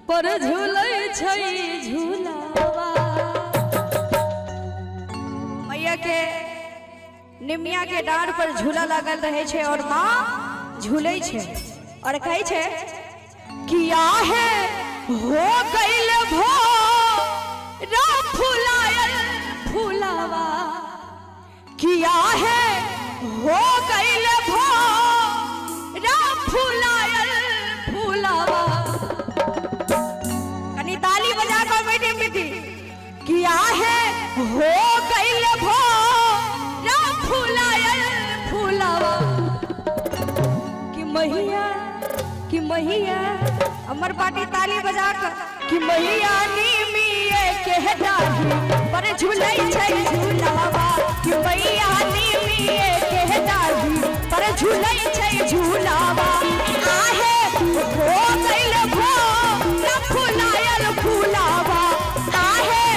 पर झूलै छै झूलावा। मैया के निमिया के डांड पर झूला लागल रहे छे और माँ झूलै छे और कहै छे किया है हो गइल भो रा फुलायल फुलावा। किया है हो गइल भो रा फुलायल फुलावा। कनी ताली बजा कर बैठी बेटी। किया है हो गइल भो रा फुलायल फुलावा। कि मैया अमर पाटी ताली बजा कर कि मैया निमिये के डाढ़ी पर झूलै छै झूलावा। कि मैया निमिये के डाढ़ी पर झूलै छै झूलावा। आहे हो गइल भो रा फुलायल फुलावा। आहे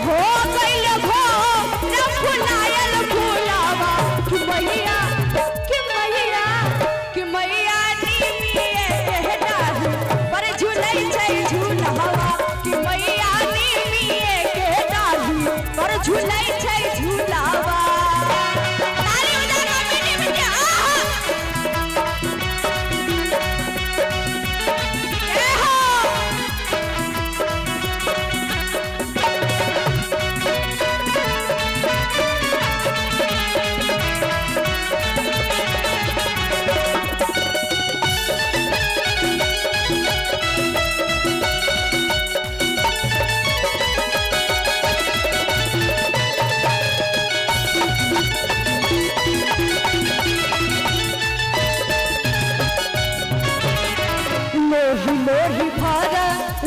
हो गइल भो रा फुलायल फुलावा। कि मैया निमिये के डाढ़ी पर झूलै छै झूलावा। कि मैया निमिये के डाढ़ी पर झूलै छै झूलावा। ताली बजा के बेटी बेटी आहा ए हो। लोही भर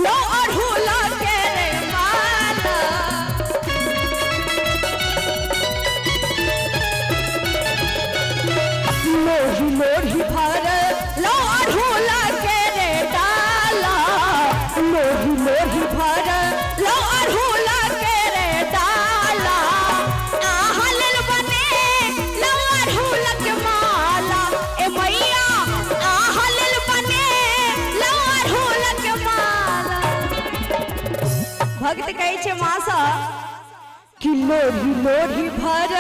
लो अढ़ूला के रे माला। लोही भर लो अढ़ूला के रे डाला। लोही भर लो अढ़ूला के रे डाला। आहल बने लो अढ़ूला के माला। ए मैया आहल बने लो अढ़ूला के माला। भक्त कहै छे मासा कि लोही भर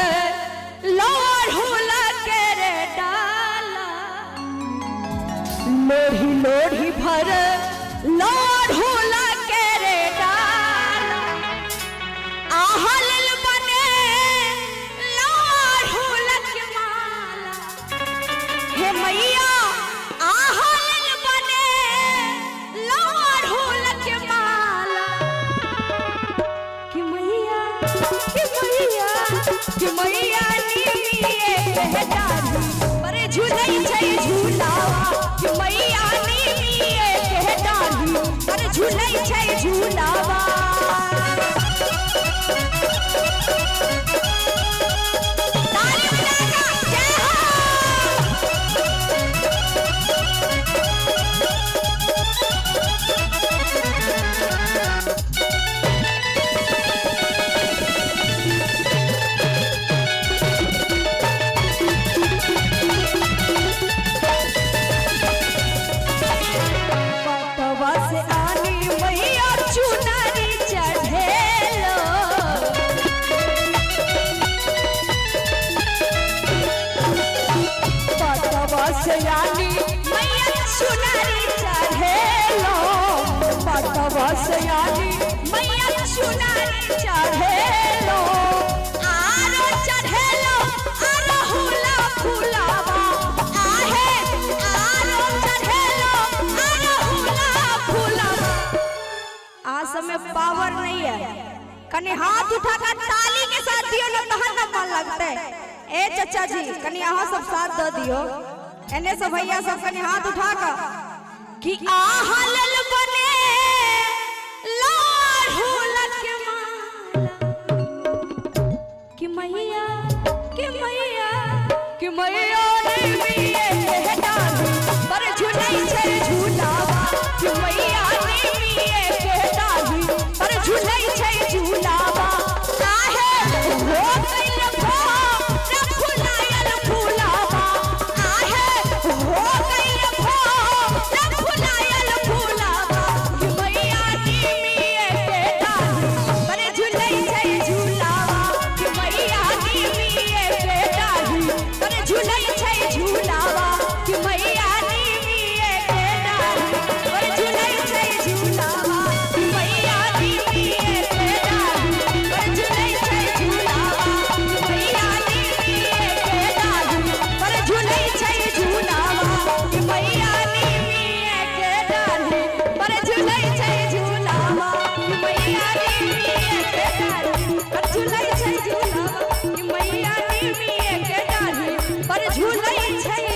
लो अढ़ूला के रे डाला। लोही भर लो अढ़ूला के रे डाला। आहल बने लो अढ़ूला के माला। हे मैया आहल बने लो अढ़ूला के माला। कि मैया निमिये के डाढ़ी पर झूलै छै झूलावा। कि मैया निमिये के डाढ़ी पर झूलै छै झूलावा। ताली बजा के जय पटवा से आनी मैया चुनरी चढ़ेलो। पटवा से आनी मैया चुनरी चढ़ेलो। पटवा से आनी मैया चुनरी चढ़ेलो। आरो चढ़ेलो आरो हुला फुलावा। आहे आरो चढ़ेलो आरो हुला फुलावा। आज समय पावर नहीं है। कनी हाथ उठाकर ताली के साथ दियो ना तहन ना मन लगते। ए चाचा जी कनी अहाँ सब साथ दे दियो। एने से भैया सब कनी हाथ उठाकर कि आहल बने लो अढ़ूला के माला। कि मैया निमिये के डाढ़ी पर झूलै छै झूलावा। कि मैया निमिये के डाढ़ी पर झूलै छै झूलावा। आहे हो गइल भो रा फुलायल फुलावा। आहे हो गइल भो रा फुलायल फुलावा। कि मैया छया